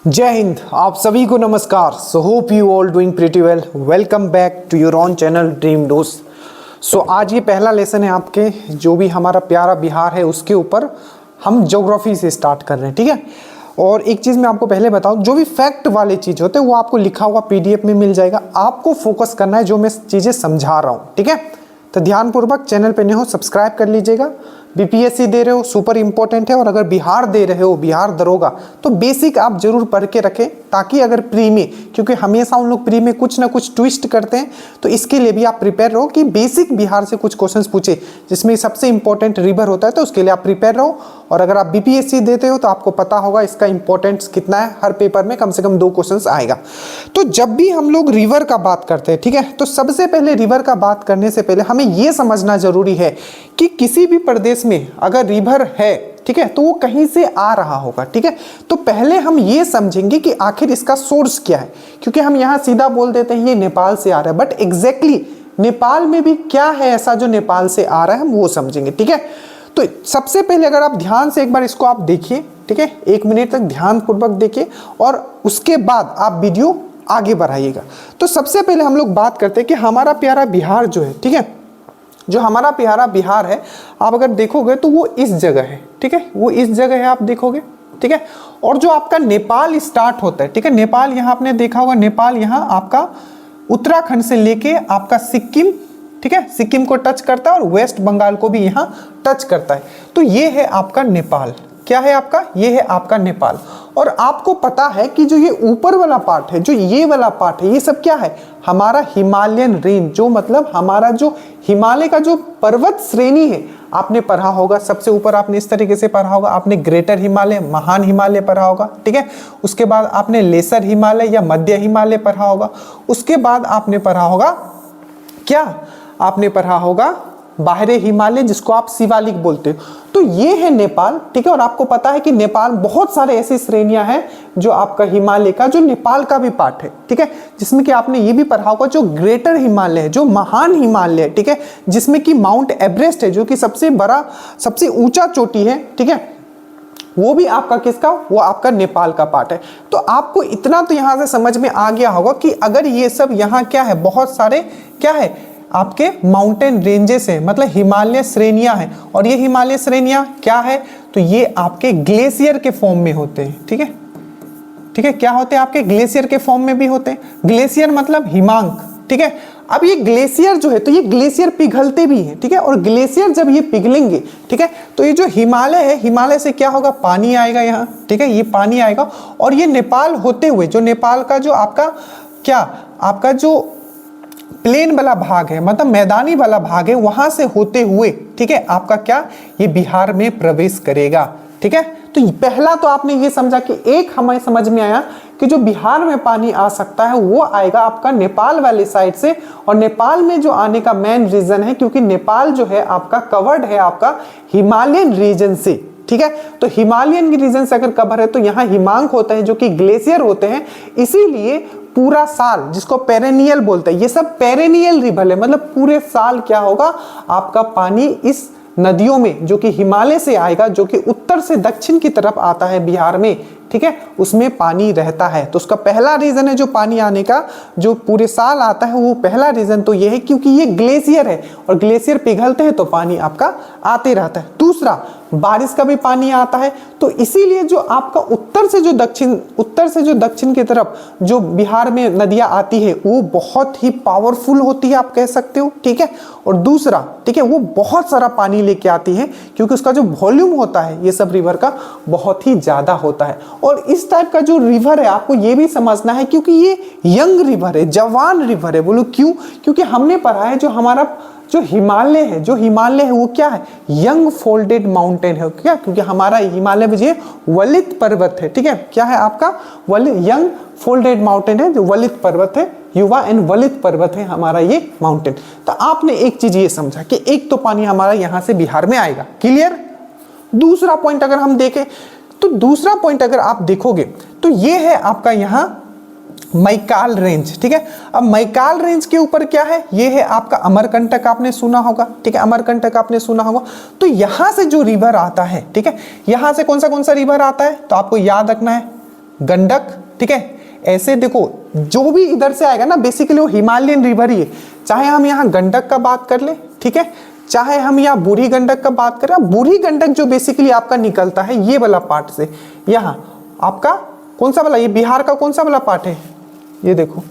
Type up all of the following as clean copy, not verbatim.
जय हिंद। आप सभी को नमस्कार। So hope you all doing pretty well. Welcome back to your own channel Dream Dose. So आज ये पहला लेसन है आपके जो भी हमारा प्यारा बिहार है उसके ऊपर हम ज्योग्राफी से स्टार्ट कर रहे हैं, ठीक है। और एक चीज़ मैं आपको पहले बताऊं, जो भी फैक्ट वाले चीज़ होते हैं वो आपको लिखा हुआ पीडीएफ में मिल जाएगा। आपको फोकस करना है जो मैं चीज़ें समझा रहा हूँ, ठीक है। तो ध्यानपूर्वक चैनल पे नए हो सब्सक्राइब कर लीजिएगा। बीपीएससी दे रहे हो सुपर इंपॉर्टेंट है, और अगर बिहार दे रहे हो बिहार दरोगा तो बेसिक आप जरूर पढ़ के रखें, ताकि अगर प्री में, क्योंकि हमेशा उन लोग प्री में कुछ ना कुछ ट्विस्ट करते हैं, तो इसके लिए भी आप प्रिपेयर रहो कि बेसिक बिहार से कुछ क्वेश्चंस पूछे जिसमें सबसे इंपॉर्टेंट रिवर होता है, तो उसके लिए आप प्रिपेयर रहो। और अगर आप बीपीएससी देते हो तो आपको पता होगा इसका इंपॉर्टेंस कितना है। हर पेपर में कम से कम 2 क्वेश्चंस आएगा। तो जब भी हम लोग रिवर का बात करते हैं, ठीक है, तो सबसे पहले रिवर का बात करने से पहले हमें यह समझना जरूरी है कि किसी भी प्रदेश में अगर रिवर है, ठीक है, तो वो कहीं से आ रहा होगा, ठीक है। तो पहले हम ये समझेंगे कि आखिर इसका सोर्स क्या है, क्योंकि हम यहाँ सीधा बोल देते हैं ये नेपाल से आ रहा है, बट एग्जैक्टली नेपाल में भी क्या है ऐसा जो नेपाल से आ रहा है, हम वो समझेंगे, ठीक है। तो सबसे पहले अगर आप ध्यान से एक बार इसको आप देखिए, ठीक है, 1 मिनट तक ध्यान पूर्वक देखिए और उसके बाद आप वीडियो आगे बढ़ाइएगा। तो सबसे पहले हम लोग बात करते हैं कि हमारा प्यारा बिहार जो है, ठीक है, जो हमारा प्यारा बिहार है, आप अगर देखोगे तो वो इस जगह है, ठीक है, वो इस जगह है, आप देखोगे, ठीक है। और जो आपका नेपाल स्टार्ट होता है, ठीक है, नेपाल यहाँ आपने देखा होगा, नेपाल यहाँ आपका उत्तराखंड से लेके आपका सिक्किम, ठीक है, सिक्किम को टच करता है और वेस्ट बंगाल को भी यहाँ टच करता है। तो ये है आपका नेपाल। क्या है आपका? ये है आपका नेपाल। और आपको पता है कि जो ये ऊपर वाला पार्ट है, जो ये वाला पार्ट है, ये सब क्या है? हमारा हिमालयन रेंज, जो मतलब हमारा जो हिमालय का जो पर्वत श्रेणी है, आपने पढ़ा होगा। सबसे ऊपर आपने इस तरीके से पढ़ा होगा, आपने ग्रेटर हिमालय, महान हिमालय पढ़ा होगा, ठीक है। उसके बाद आपने लेसर हिमालय या मध्य हिमालय पढ़ा होगा। उसके बाद आपने पढ़ा होगा क्या? आपने पढ़ा होगा बाहरी हिमालय, जिसको आप शिवालिक बोलते हो। तो ये है नेपाल, ठीक है। और आपको पता है कि नेपाल बहुत सारे ऐसी श्रेणियां हैं जो आपका हिमालय का, जो नेपाल का भी पार्ट है, ठीक है, जिसमें कि आपने ये भी पढ़ा होगा जो ग्रेटर हिमालय है, जो महान हिमालय है, ठीक है, जिसमें कि माउंट एवरेस्ट है, जो कि सबसे बड़ा, सबसे ऊंचा चोटी है, ठीक है, वो भी आपका किसका? वो आपका नेपाल का पार्ट है। तो आपको इतना तो यहां से समझ में आ गया होगा कि अगर ये सब यहाँ क्या है, बहुत सारे क्या है आपके माउंटेन रेंजेस है, मतलब हिमालय श्रेणियां हैं। और ये हिमालय श्रेणियां क्या है? तो ये आपके ग्लेशियर के फॉर्म में होते हैं, ठीक है, ठीक है। क्या होते हैं? आपके ग्लेशियर के फॉर्म में भी होते हैं। ग्लेशियर मतलब हिमांक, ठीक है। अब ये ग्लेशियर जो है, तो ये ग्लेशियर पिघलते भी हैं, ठीक है। और ग्लेशियर जब ये पिघलेंगे, ठीक है, तो ये जो हिमालय है, हिमालय से क्या होगा? पानी आएगा यहाँ, ठीक है, ये पानी आएगा और ये नेपाल होते हुए, जो नेपाल का जो आपका क्या, आपका जो प्लेन वाला भाग है, मतलब मैदानी वाला भाग है, वहां से होते हुए, ठीक है, आपका क्या, ये बिहार में प्रवेश करेगा, ठीक है। तो पहला तो आपने ये समझा कि एक हमें समझ में आया कि जो बिहार में पानी आ सकता है वो आएगा आपका नेपाल वाले साइड से। और नेपाल में जो आने का मेन रीजन है क्योंकि नेपाल जो है आपका कवर्ड है आपका हिमालयन रीजन से, ठीक है। तो हिमालयन रीजन से अगर कवर है तो यहाँ हिमांक होते हैं जो कि ग्लेशियर होते हैं, इसीलिए पूरा साल, जिसको पेरेनियल बोलते हैं, ये सब पेरेनियल रिवर है, मतलब पूरे साल क्या होगा आपका पानी इस नदियों में, जो कि हिमालय से आएगा, जो कि उत्तर से दक्षिण की तरफ आता है बिहार में, ठीक है, उसमें पानी रहता है। तो उसका पहला रीजन है जो पानी आने का, जो पूरे साल आता है, वो पहला रीजन तो ये है क्योंकि ये ग्लेशियर है और ग्लेशियर पिघलते हैं तो पानी आपका आते रहता है। दूसरा, बारिश का भी पानी आता है, तो इसीलिए जो आपका उत्तर से जो दक्षिण की तरफ जो बिहार में नदियां आती है वो बहुत ही पावरफुल होती है, आप कह सकते हो, ठीक है। और दूसरा, ठीक है, वो बहुत सारा पानी लेके आती है क्योंकि उसका जो वॉल्यूम होता है ये सब रिवर का बहुत ही ज्यादा होता है। और इस टाइप का जो रिवर है आपको ये भी समझना है क्योंकि ये यंग रिवर है, जवान रिवर है। बोलो क्यों? क्योंकि हमने पढ़ा है जो हमारा जो हिमालय है वो क्या है? यंग फोल्डेड माउंटेन है, क्या? क्योंकि हमारा हिमालय में ये वलित पर्वत है, ठीक है। क्या है आपका? यंग फोल्डेड माउंटेन है, जो वलित पर्वत है, युवा एंड वलित पर्वत है हमारा ये माउंटेन। तो आपने एक चीज ये समझा कि एक तो पानी हमारा यहां से बिहार में आएगा, क्लियर। दूसरा पॉइंट अगर हम देखें तो दूसरा पॉइंट अगर आप देखोगे तो ये है आपका यहाँ मैकाल रेंज, ठीक है। अब मैकाल रेंज के ऊपर क्या है? ये है आपका अमरकंटक, आपने सुना होगा, ठीक है, अमरकंटक आपने सुना होगा। तो यहां से जो रिवर आता है, ठीक है, यहां से कौन सा रिवर आता है? तो आपको याद रखना है गंडक, ठीक है। ऐसे देखो जो भी इधर से आएगा ना बेसिकली वो हिमालयन रिवर ही है। चाहे हम यहाँ गंडक का बात कर ले, ठीक है, चाहे हम यहाँ बूढ़ी गंडक का बात करें। बूढ़ी गंडक जो बेसिकली आपका निकलता है ये वाला पार्ट से, यहाँ आपका कौन सा वाला, ये बिहार का कौन सा वाला पार्ट है, ये देखो,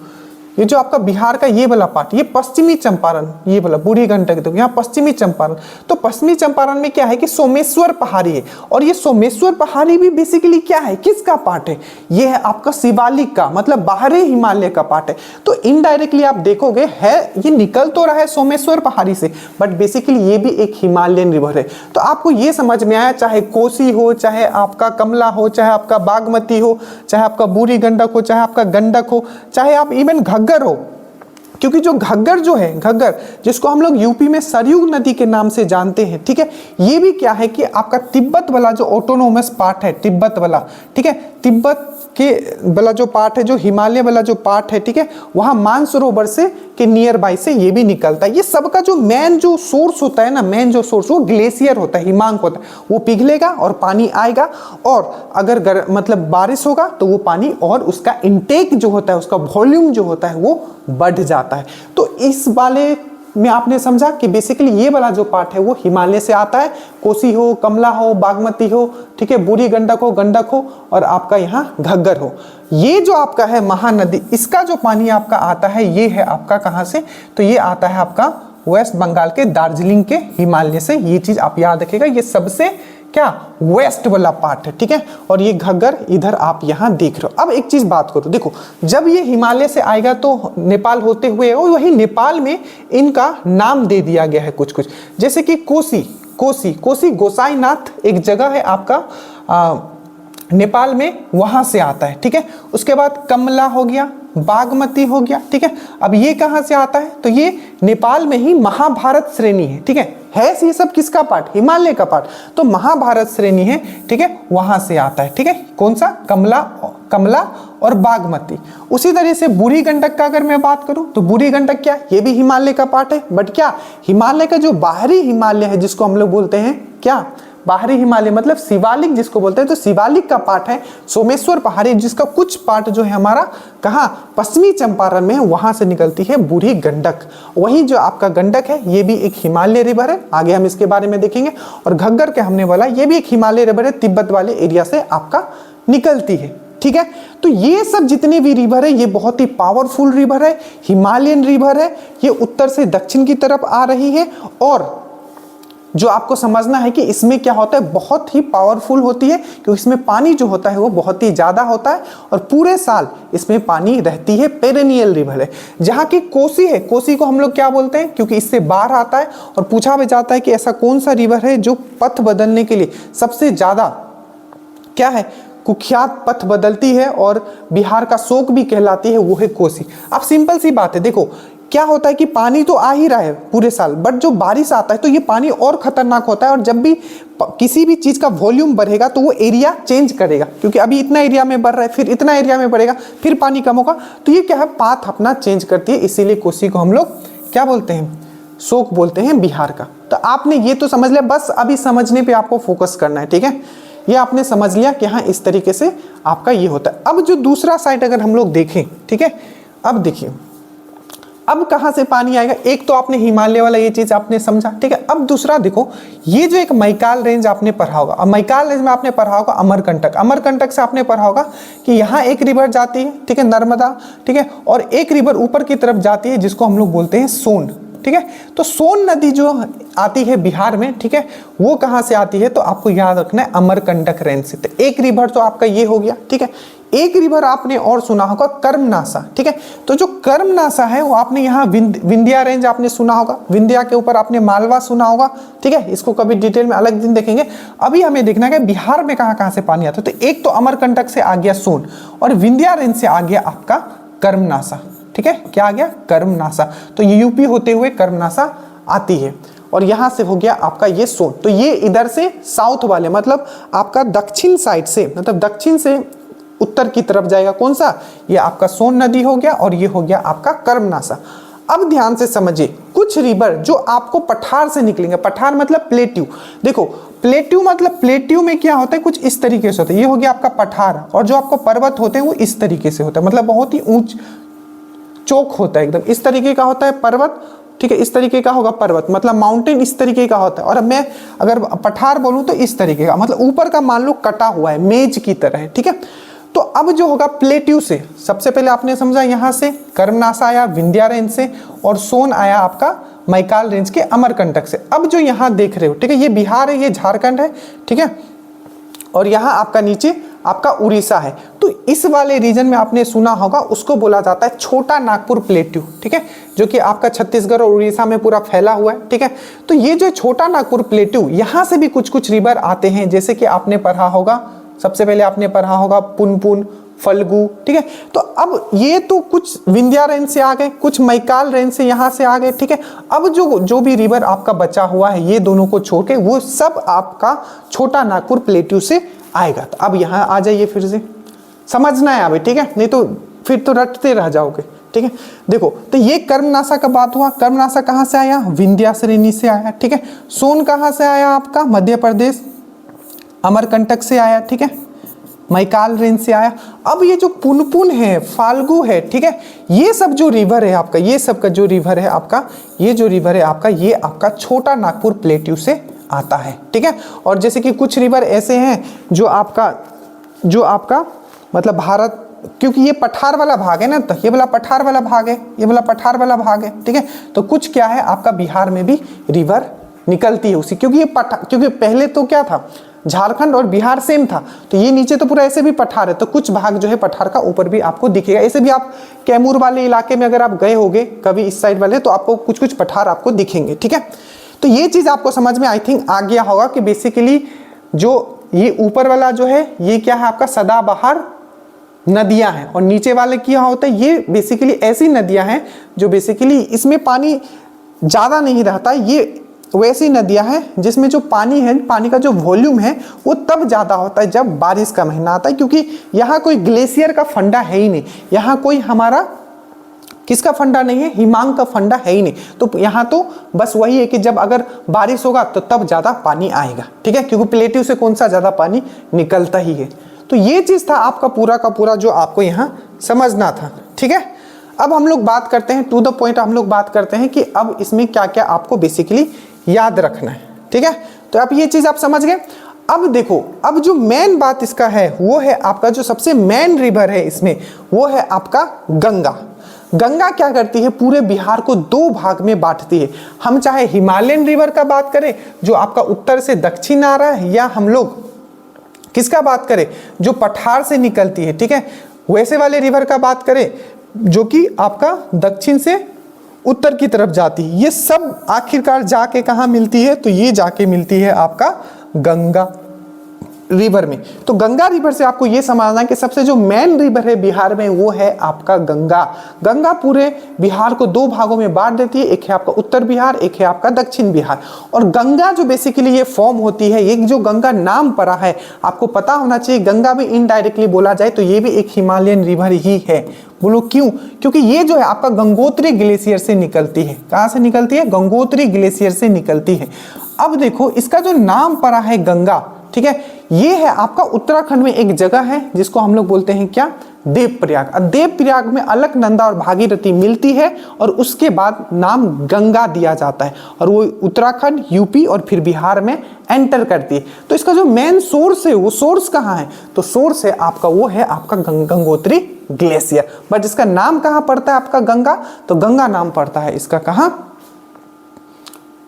ये जो आपका बिहार का ये वाला पार्ट, ये पश्चिमी चंपारण, ये वाला बूढ़ी गंडक देखो यहाँ पश्चिमी चंपारण। तो पश्चिमी चंपारण में क्या है कि सोमेश्वर पहाड़ी है, और ये सोमेश्वर पहाड़ी भी बेसिकली क्या है, किसका पार्ट है, ये है आपका शिवालिक का, मतलब बाहरी हिमालय का पार्ट है। तो इनडायरेक्टली आप देखोगे है ये निकल तो रहा है सोमेश्वर पहाड़ी से, बट बेसिकली ये भी एक हिमालयन रिवर है। तो आपको ये समझ में आया, चाहे कोसी हो, चाहे आपका कमला हो, चाहे आपका बागमती हो, चाहे आपका बूढ़ी गंडक हो, चाहे आपका गंडक हो, चाहे आप इवन घग्गर हो, क्योंकि जो घग्गर जो है, घग्गर जिसको हम लोग यूपी में सरयू नदी के नाम से जानते हैं, ठीक है, ये भी क्या है कि आपका तिब्बत वाला जो ऑटोनोमस पार्ट है, तिब्बत वाला, ठीक है, तिब्बत के वाला जो पार्ट है, जो हिमालय वाला जो पार्ट है, ठीक है, वहाँ मानसरोवर से के नियर बाई से ये भी निकलता है। ये सबका जो मेन जो सोर्स होता है ना, मेन जो सोर्स वो ग्लेशियर होता है, हिमांक होता है, वो पिघलेगा और पानी आएगा, और अगर मतलब बारिश होगा तो वो पानी और उसका इंटेक जो होता है, उसका वॉल्यूम जो होता है वो बढ़ जाता है। तो इस वाले में आपने समझा कि बेसिकली ये वाला जो पार्ट है वो हिमालय से आता है, कोसी हो, कमला हो, बागमती हो, ठीक है, बूढ़ी गंडक हो, गंडक हो, और आपका यहाँ घग्गर हो। ये जो आपका है महानदी, इसका जो पानी आपका आता है ये है आपका कहाँ से, तो ये आता है आपका वेस्ट बंगाल के दार्जिलिंग के हिमालय से। ये चीज आप याद रखिएगा, ये सबसे क्या वेस्ट वाला पार्ट है, ठीक है, और ये घग्गर इधर आप यहाँ देख रहे हो। अब एक चीज बात करो, देखो जब ये हिमालय से आएगा तो नेपाल होते हुए, और वही नेपाल में इनका नाम दे दिया गया है कुछ कुछ, जैसे कि कोसी, कोसी कोसी गोसाईनाथ एक जगह है आपका नेपाल में, वहां से आता है, ठीक है। उसके बाद कमला हो गया, बागमती हो गया, ठीक है। अब ये कहां से आता है, तो ये नेपाल में ही महाभारत श्रेणी है, ठीक है ये सब किसका पार्ट, हिमालय का पार्ट, तो महाभारत श्रेणी है, ठीक है, वहां से आता है, ठीक है। कौन सा, कमला, कमला और बागमती। उसी तरह से बूढ़ी गंडक का अगर मैं बात करूं तो बूढ़ी गंडक क्या, ये भी हिमालय का पार्ट है, बट क्या हिमालय का जो बाहरी हिमालय है जिसको हम लोग बोलते हैं क्या, बाहरी हिमालय मतलब शिवालिक जिसको बोलते हैं, तो शिवालिक का पार्ट है सोमेश्वर पहाड़ी, जिसका कुछ पार्ट जो है हमारा कहाँ, पश्चिमी चंपारण में है, वहां से निकलती है बूढ़ी गंडक। वही जो आपका गंडक है ये भी एक हिमालय रिवर है, आगे हम इसके बारे में देखेंगे। और घग्गर के हमने बोला ये भी एक हिमालय रिवर है, तिब्बत वाले एरिया से आपका निकलती है, ठीक है। तो ये सब जितने भी रिवर है ये बहुत ही पावरफुल रिवर है, हिमालयन रिवर है, ये उत्तर से दक्षिण की तरफ आ रही है। और जो आपको समझना है कि इसमें क्या होता है, बहुत ही पावरफुल होती है, क्योंकि इसमें पानी जो होता है वो बहुत ही ज्यादा होता है, और पूरे साल इसमें पानी रहती है, पेरेनियल रिवर है। जहाँ की कोसी है, कोसी को हम लोग क्या बोलते हैं, क्योंकि इससे बाढ़ आता है, और पूछा भी जाता है कि ऐसा कौन सा रिवर है जो पथ बदलने के लिए सबसे ज्यादा क्या है, कुख्यात पथ बदलती है और बिहार का शोक भी कहलाती है, वो है कोसी। अब सिंपल सी बात है, देखो क्या होता है कि पानी तो आ ही रहा है पूरे साल, बट जो बारिश आता है तो ये पानी और खतरनाक होता है, और जब भी किसी भी चीज का वॉल्यूम बढ़ेगा तो वो एरिया चेंज करेगा, क्योंकि अभी इतना एरिया में बढ़ रहा है, फिर इतना एरिया में बढ़ेगा, फिर पानी कम होगा, तो ये क्या है, पाथ अपना चेंज करती है। इसीलिए कोसी को हम लोग क्या बोलते हैं, शोक बोलते हैं बिहार का। तो आपने ये तो समझ लिया, बस अभी समझने पे आपको फोकस करना है, ठीक है। ये आपने समझ लिया कि हाँ इस तरीके से आपका ये होता है। अब जो दूसरा साइड अगर हम लोग देखें, ठीक है, अब देखिए अब कहाँ से पानी आएगा, एक तो आपने हिमालय वाला ये चीज आपने समझा, ठीक है। अब दूसरा देखो, ये जो एक मैकाल रेंज आपने पढ़ा होगा, अब मैकाल रेंज में आपने पढ़ा होगा अमरकंटक, अमरकंटक से आपने पढ़ा होगा कि यहाँ एक रिवर जाती है, ठीक है, नर्मदा, ठीक है, और एक रिवर ऊपर की तरफ जाती है जिसको हम लोग बोलते हैं सोन, ठीक है। तो सोन नदी जो आती है बिहार में, ठीक है, वो कहाँ से आती है, तो आपको याद रखना है अमरकंटक रेंज से। तो एक रिवर तो आपका ये हो गया, ठीक है। एक रिवर आपने और सुना होगा कर्मनासा, ठीक है। तो जो कर्मनासा है वो आपने यहाँ विंध्या रेंज आपने सुना होगा, विंध्या के ऊपर आपने मालवा सुना होगा, ठीक है। इसको कभी डिटेल में अलग दिन देखेंगे। अभी हमें देखना है कि बिहार में कहाँ कहाँ से पानी आता है। तो एक तो अमरकंटक से आ गया सोन, और विंध्या रेंज से आ गया आपका कर्मनासा, ठीक है। क्या आ गया, कर्मनासा। तो ये यूपी होते हुए कर्मनासा आती है, और यहां से हो गया आपका ये सोन। तो ये इधर से साउथ वाले मतलब आपका दक्षिण साइड से, मतलब दक्षिण से उत्तर की तरफ जाएगा, कौन सा, ये आपका सोन नदी हो गया, और ये हो गया आपका कर्मनासा। अब ध्यान से समझिए, कुछ रिवर जो आपको पठार से निकलेंगे, पठार मतलब प्लेट्यू। देखो प्लेट्यू मतलब प्लेट्यू में क्या होता है, कुछ इस तरीके से होता है, ये हो गया आपका पठार, और जो आपको पर्वत होते हैं वो इस तरीके से होता है, मतलब बहुत ही ऊंच चौक होता है, एकदम इस तरीके का होता है पर्वत, ठीक है, इस तरीके का होगा पर्वत, मतलब माउंटेन इस तरीके का होता है। और अब मैं अगर पठार बोलूं तो इस तरीके का, मतलब ऊपर का मान लो कटा हुआ है, मेज की तरह है, ठीक है। तो अब जो होगा प्लेट्यू से, सबसे पहले आपने समझा यहां से कर्मनासा आया विंध्या रेंज से, और सोन आया आपका मैकाल रेंज के अमरकंटक से। अब जो यहां देख रहे हो, ठीक है, ये बिहार है, ये झारखंड है, ठीक है, और यहाँ आपका नीचे आपका उड़ीसा है। तो इस वाले रीजन में आपने सुना होगा, उसको बोला जाता है छोटा नागपुर प्लेट्यू, ठीक है, जो कि आपका छत्तीसगढ़ और उड़ीसा में पूरा फैला हुआ है, ठीक है। तो ये जो छोटा नागपुर प्लेट्यू, यहाँ से भी कुछ कुछ रिवर आते हैं, जैसे कि आपने पढ़ा होगा, सबसे पहले आपने पढ़ा होगा पुनपुन, फल्गु, ठीक है। तो अब ये तो कुछ विंध्या रेंज से आ गए, कुछ मैकाल रेंज से यहाँ से आ गए, ठीक है। अब जो भी रिवर आपका बचा हुआ है, ये दोनों को छोड़ के वो सब आपका छोटा नागपुर प्लेट्यू से आएगा। तो अब यहाँ आ जाइए, फिर से समझना है अभी, ठीक है, नहीं तो फिर तो रटते रह जाओगे, ठीक है। देखो तो ये कर्मनासा का बात हुआ, कर्मनासा कहाँ से आया, विंध्या श्रेणी से आया, ठीक है। सोन कहाँ से आया आपका, मध्य प्रदेश अमरकंटक से आया, ठीक है, मैकाल रेंज से आया। अब ये जो पुनपुन है, फाल्गु है, ठीक है, ये सब जो रिवर है आपका, ये सब का जो रिवर है आपका, ये जो रिवर है आपका, ये आपका छोटा नागपुर प्लेट्यू से आता है, ठीक है। और जैसे कि कुछ रिवर ऐसे हैं जो आपका मतलब भारत, क्योंकि ये पठार वाला भाग है ना, तो ये वाला पठार वाला भाग है, ये वाला पठार वाला भाग है, ठीक है। तो कुछ क्या है आपका बिहार में भी रिवर निकलती है उसी, क्योंकि ये क्योंकि पहले तो क्या था, झारखंड और बिहार सेम था, तो ये नीचे तो पूरा ऐसे भी पठार है, तो कुछ भाग जो है पठार का ऊपर भी आपको दिखेगा। ऐसे भी आप कैमूर वाले इलाके में अगर आप गए होगे कभी इस साइड वाले, तो आपको कुछ कुछ पठार आपको दिखेंगे, ठीक है। तो ये चीज आपको समझ में आई थिंक आ गया होगा कि बेसिकली जो ये ऊपर वाला जो है ये क्या है आपका सदाबहार नदियां हैं, और नीचे वाले क्या होता है, ये बेसिकली ऐसी नदियां हैं जो बेसिकली इसमें पानी ज्यादा नहीं रहता, ये वैसी नदियां हैं जिसमें जो पानी है, पानी का जो वॉल्यूम है वो तब ज़्यादा होता है जब बारिश का महीना आता है, क्योंकि यहाँ कोई ग्लेशियर का फंडा है ही नहीं, यहाँ कोई हमारा किसका फंडा नहीं है, हिमांक का फंडा है ही नहीं। तो यहाँ तो बस वही है कि जब अगर बारिश होगा तो तब ज़्यादा पानी आएगा, ठीक है, क्योंकि प्लेट्यू से कौन सा ज़्यादा पानी निकलता ही है। तो ये चीज़ था आपका पूरा का पूरा जो आपको यहाँ समझना था, ठीक है। अब हम लोग बात करते हैं टू द पॉइंट, हम लोग बात करते हैं कि अब इसमें क्या क्या आपको बेसिकली याद रखना है, ठीक है। तो अब ये चीज आप समझ गए। अब देखो, अब जो मेन बात इसका है वो है आपका जो सबसे मेन रिवर है इसमें, वो है आपका गंगा। गंगा क्या करती है, पूरे बिहार को दो भाग में बांटती है। हम चाहे हिमालयन रिवर का बात करें जो आपका उत्तर से दक्षिण आ रहा है, या हम लोग किसका बात करें जो पठार से निकलती है, ठीक है, वैसे वाले रिवर का बात करें जो कि आपका दक्षिण से उत्तर की तरफ जाती है। ये सब आखिरकार जाके कहाँ मिलती है, तो ये जाके मिलती है आपका गंगा रिवर में। तो गंगा रिवर से आपको ये समझना है कि सबसे जो मेन रिवर है बिहार में वो है आपका गंगा। गंगा पूरे बिहार को दो भागों में बांट देती है, एक है आपका उत्तर बिहार, एक है आपका दक्षिण बिहार। और गंगा जो बेसिकली ये फॉर्म होती है, एक जो गंगा नाम पड़ा है आपको पता होना चाहिए, गंगा भी इनडायरेक्टली बोला जाए तो ये भी एक हिमालयन रिवर ही है। बोलो क्यों, क्योंकि ये जो है आपका गंगोत्री ग्लेशियर से निकलती है। कहाँ से निकलती है, गंगोत्री ग्लेशियर से निकलती है। अब देखो इसका जो नाम पड़ा है गंगा, ठीक है, ये है आपका उत्तराखंड में एक जगह है जिसको हम लोग बोलते हैं क्या, देवप्रयाग। देवप्रयाग में अलकनंदा और भागीरथी मिलती है और उसके बाद नाम गंगा दिया जाता है, और वो उत्तराखंड, यूपी और फिर बिहार में एंटर करती है। तो इसका जो मेन सोर्स है वो सोर्स कहाँ है, तो सोर्स है आपका वो है आपका गंगोत्री ग्लेशियर। बट इसका नाम कहाँ पड़ता है आपका गंगा, तो गंगा नाम पड़ता है इसका कहाँ,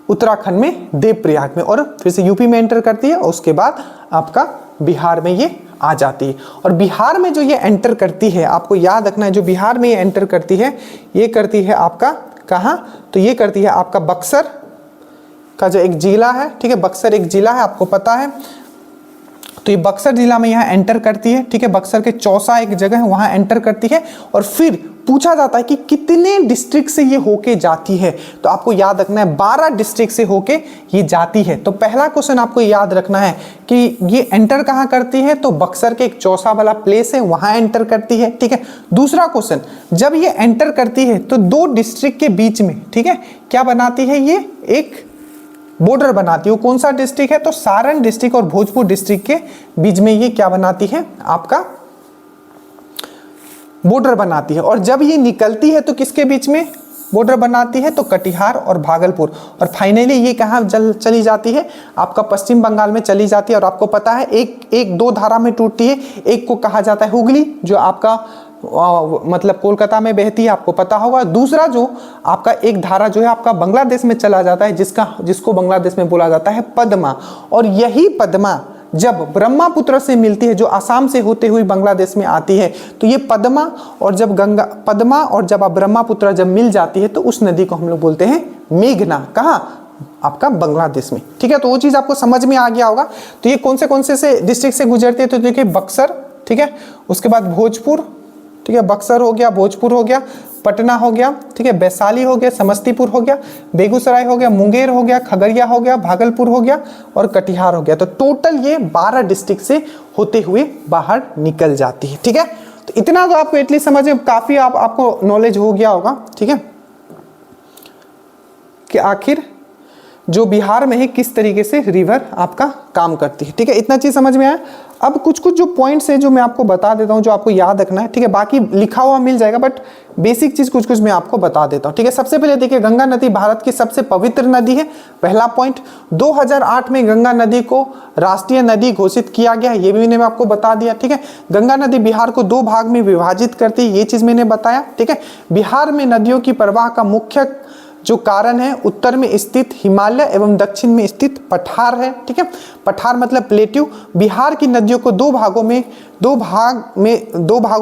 उत्तराखंड में देवप्रयाग में, और फिर से यूपी में एंटर करती है और उसके बाद आपका बिहार में ये आ जाती है। और बिहार में जो ये एंटर करती है, आपको याद रखना है, जो बिहार में ये एंटर करती है, ये करती है आपका कहाँ, तो ये करती है आपका बक्सर का जो एक जिला है, ठीक है, बक्सर एक जिला है आपको पता है, तो ये बक्सर जिला में यहाँ एंटर करती है, ठीक है। बक्सर के चौसा एक जगह है, वहाँ एंटर करती है। और फिर पूछा जाता है कि कितने डिस्ट्रिक्ट से ये होके जाती है, तो आपको याद रखना है 12 डिस्ट्रिक्ट से होके ये जाती है। तो पहला क्वेश्चन आपको याद रखना है कि ये एंटर कहाँ करती है, तो बक्सर के एक चौसा वाला प्लेस है, वहाँ एंटर करती है, ठीक है। दूसरा क्वेश्चन, जब ये एंटर करती है तो 2 डिस्ट्रिक्ट के बीच में, ठीक है, क्या बनाती है, ये एक बॉर्डर बनाती है। वो कौन सा डिस्ट्रिक्ट है, तो सारण डिस्ट्रिक्ट और भोजपुर डिस्ट्रिक्ट के बीच में ये क्या बनाती है, आपका बॉर्डर बनाती है। और जब ये निकलती है तो किसके बीच में बॉर्डर बनाती है, तो कटिहार और भागलपुर। और फाइनली ये कहाँ चली जाती है, आपका पश्चिम बंगाल में चली जाती है। और आपको पता है एक 2 धारा में टूटती है, एक को कहा जाता है हुगली, जो आपका मतलब कोलकाता में बहती है, आपको पता होगा। दूसरा जो आपका एक धारा जो है आपका बांग्लादेश में चला जाता है, जिसको बांग्लादेश में बोला जाता है पद्मा। और यही पद्मा जब ब्रह्मपुत्र से मिलती है, जो असम से होते हुए बांग्लादेश में आती है, तो ये पद्मा और जब आप ब्रह्मपुत्र जब मिल जाती है तो उस नदी को हम लोग बोलते हैं मेघना। कहाँ, आपका बांग्लादेश में, ठीक है। तो वो चीज आपको समझ में आ गया होगा। तो ये कौन से से डिस्ट्रिक्ट से गुजरती है, तो देखिए बक्सर, ठीक है, उसके बाद भोजपुर, ठीक है, बक्सर हो गया, भोजपुर हो गया, पटना हो गया, ठीक है, वैशाली हो गया, समस्तीपुर हो गया, बेगूसराय हो गया, मुंगेर हो गया, खगड़िया हो गया, भागलपुर हो गया और कटिहार हो गया। तो टोटल ये 12 डिस्ट्रिक्ट से होते हुए बाहर निकल जाती है, ठीक है। तो इतना तो आपको एटलीस्ट समझ में काफी आपको नॉलेज हो गया होगा, ठीक है, कि आखिर जो बिहार में है किस तरीके से रिवर आपका काम करती है, ठीक है। इतना चीज समझ में आया। अब कुछ जो पॉइंट्स है जो मैं आपको बता देता हूं, जो आपको याद रखना है, ठीक है। बाकी लिखा हुआ मिल जाएगा, बट बेसिक चीज कुछ मैं आपको बता देता हूं, ठीक है। सबसे पहले देखिए, गंगा नदी भारत की सबसे पवित्र नदी है, पहला पॉइंट। 2008 में गंगा नदी को राष्ट्रीय नदी घोषित किया गया, ये भी मैंने आपको बता दिया, ठीक है। गंगा नदी बिहार को 2 भाग में विभाजित करती है, ये चीज मैंने बताया, ठीक है। बिहार में नदियों की प्रवाह का मुख्य जो कारण है, उत्तर में स्थित हिमालय एवं दक्षिण में स्थित पठार है, ठीक है। पठार मतलब प्लेट्यू। बिहार की नदियों को 2 भागों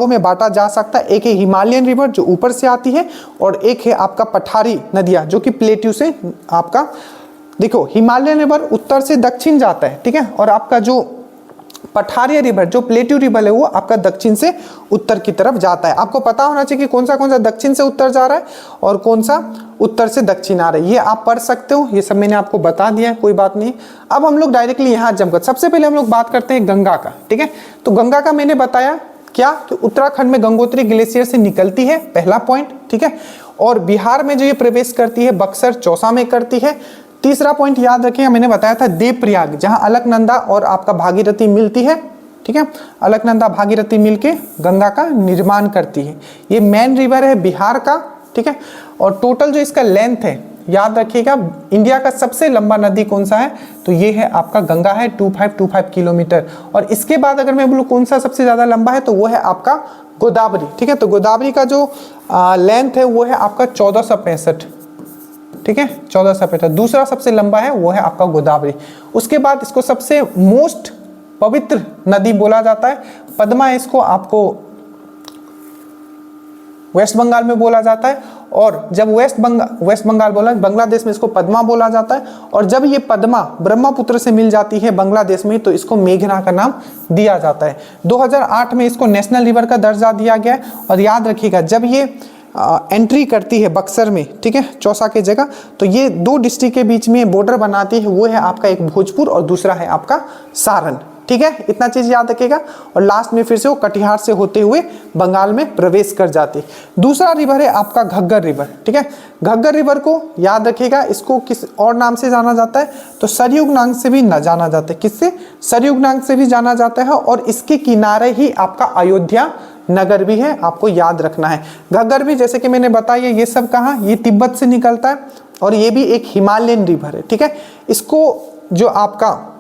में बांटा जा सकता है। एक है हिमालयन रिवर जो ऊपर से आती है, और एक है आपका पठारी नदियां जो कि प्लेट्यू से आपका, देखो हिमालयन रिवर उत्तर से दक्षिण जाता है, ठीक है। और आपका जो पठारी रिवर जो प्लेट्यू रिवर है वो आपका दक्षिण से उत्तर की तरफ जाता है। आपको पता होना चाहिए कि कौन सा दक्षिण से उत्तर जा रहा है और कौन सा उत्तर से दक्षिण आ रहा है, ये आप पढ़ सकते हो। ये सब मैंने आपको बता दिया है, कोई बात नहीं। अब हम लोग डायरेक्टली यहाँ जंप करते, सबसे पहले हम लोग बात करते हैं गंगा का, ठीक है। तो गंगा का मैंने बताया क्या, कि उत्तराखंड में गंगोत्री ग्लेशियर से निकलती है, पहला पॉइंट, ठीक है। और बिहार में जो ये प्रवेश करती है बक्सर चौसा में करती है। तीसरा पॉइंट याद रखिएगा, मैंने बताया था देवप्रयाग, जहां अलकनंदा और आपका भागीरथी मिलती है, ठीक है। अलकनंदा भागीरथी मिलके गंगा का निर्माण करती है। ये मेन रिवर है बिहार का, ठीक है। और टोटल जो इसका लेंथ है, याद रखिएगा, इंडिया का सबसे लंबा नदी कौन सा है, तो ये है आपका गंगा है, 2525 किलोमीटर। और इसके बाद अगर मैं बोलूँ कौन सा सबसे ज्यादा लंबा है, तो वो है आपका गोदावरी, ठीक है। तो गोदावरी का जो लेंथ है वो है आपका 1465, ठीक है, 1465। दूसरा सबसे लंबा है वो है आपका गोदावरी। उसके बाद इसको सबसे मोस्ट पवित्र नदी बोला जाता है, पद्मा इसको आपको वेस्ट बंगाल में बोला जाता है। और जब वेस्ट बंगाल बोला, बांग्लादेश में इसको पद्मा बोला जाता है। और जब ये पद्मा ब्रह्मपुत्र से मिल जाती है बांग्लादेश में, तो इसको मेघना का नाम दिया जाता है। 2008 में इसको नेशनल रिवर का दर्जा दिया गया है। और याद रखिएगा, जब ये एंट्री करती है बक्सर में, ठीक है, चौसा के जगह, तो ये 2 डिस्ट्रिक्ट के बीच में बॉर्डर बनाती है, वो है आपका एक भोजपुर और दूसरा है आपका सारण, ठीक है। इतना चीज याद रखिएगा। और लास्ट में फिर से वो कटिहार से होते हुए बंगाल में प्रवेश कर जाती है। दूसरा रिवर है आपका घग्गर रिवर, ठीक है। घग्गर रिवर को याद रखिएगा, इसको किस और नाम से जाना जाता है, तो सरयुग नाम से भी न जाना जाता है। किससे, सरयुग नाम से भी जाना जाता है। और इसके किनारे ही आपका अयोध्या नगर भी है, आपको याद रखना है। घग्गर भी जैसे कि मैंने बताया, ये सब कहाँ, ये तिब्बत से निकलता है और ये भी एक हिमालयन रिवर है, ठीक है। इसको जो आपका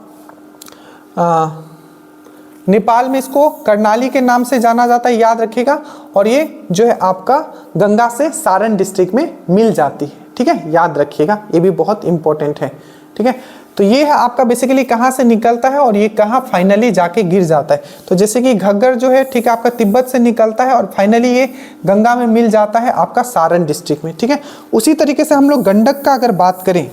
नेपाल में इसको कर्णाली के नाम से जाना जाता है, याद रखिएगा। और ये जो है आपका गंगा से सारण डिस्ट्रिक्ट में मिल जाती है, ठीक है, याद रखिएगा, ये भी बहुत इंपॉर्टेंट है, ठीक है। तो ये है आपका बेसिकली कहाँ से निकलता है और ये कहाँ फाइनली जाके गिर जाता है। तो जैसे कि घग्गर जो है, ठीक है, आपका तिब्बत से निकलता है और फाइनली ये गंगा में मिल जाता है आपका सारण डिस्ट्रिक्ट में, ठीक है। उसी तरीके से हम लोग गंडक का अगर बात करें,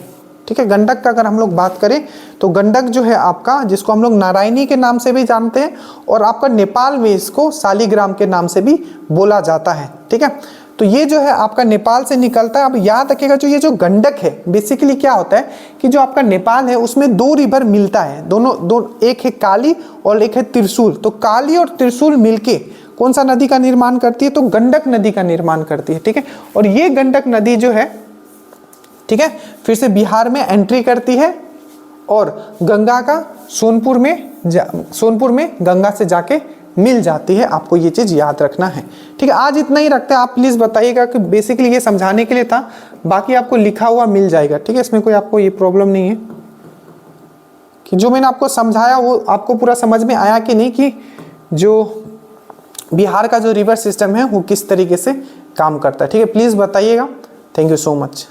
ठीक है। गंडक का अगर हम लोग बात करें तो गंडक जो है आपका, जिसको हम लोग नारायणी के नाम से भी जानते हैं और आपका नेपाल में इसको शालिग्राम के नाम से भी बोला जाता है, ठीक है। तो ये जो है आपका नेपाल से निकलता है। अब याद रखिएगा जो ये जो गंडक है बेसिकली क्या होता है कि जो आपका नेपाल है उसमें दो रिवर मिलता है, एक है काली और एक है त्रिशूल। तो काली और त्रिशूल मिलके कौन सा नदी का निर्माण करती है, तो गंडक नदी का निर्माण करती है, ठीक है। और ये गंडक नदी जो है, ठीक है, फिर से बिहार में एंट्री करती है और गंगा का सोनपुर में गंगा से जाके मिल जाती है। आपको ये चीज याद रखना है, ठीक है। आज इतना ही रखते हैं। आप प्लीज बताइएगा कि बेसिकली ये समझाने के लिए था, बाकी आपको लिखा हुआ मिल जाएगा, ठीक है। इसमें कोई आपको ये प्रॉब्लम नहीं है कि जो मैंने आपको समझाया वो आपको पूरा समझ में आया कि नहीं, कि जो बिहार का जो रिवर सिस्टम है वो किस तरीके से काम करता है, ठीक है। प्लीज बताइएगा। Thank you so much.